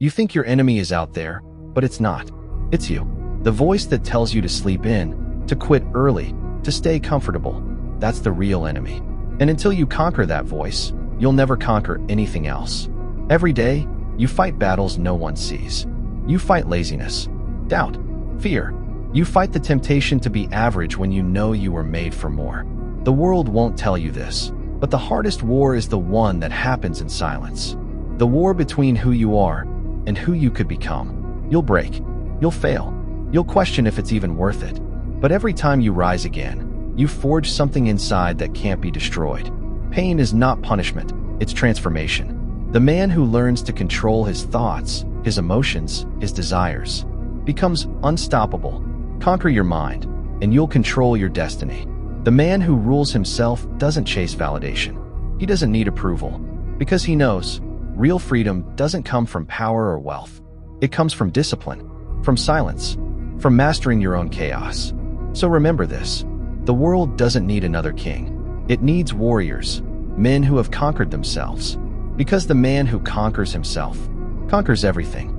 You think your enemy is out there, but it's not. It's you. The voice that tells you to sleep in, to quit early, to stay comfortable. That's the real enemy. And until you conquer that voice, you'll never conquer anything else. Every day, you fight battles no one sees. You fight laziness, doubt, fear. You fight the temptation to be average when you know you were made for more. The world won't tell you this, but the hardest war is the one that happens in silence. The war between who you are and who you could become. You'll break. You'll fail. You'll question if it's even worth it. But every time you rise again, you forge something inside that can't be destroyed. Pain is not punishment, it's transformation. The man who learns to control his thoughts, his emotions, his desires, becomes unstoppable. Conquer your mind, and you'll control your destiny. The man who rules himself doesn't chase validation. He doesn't need approval, because he knows real freedom doesn't come from power or wealth. It comes from discipline, from silence, from mastering your own chaos. So remember this: the world doesn't need another king. It needs warriors, men who have conquered themselves. Because the man who conquers himself conquers everything.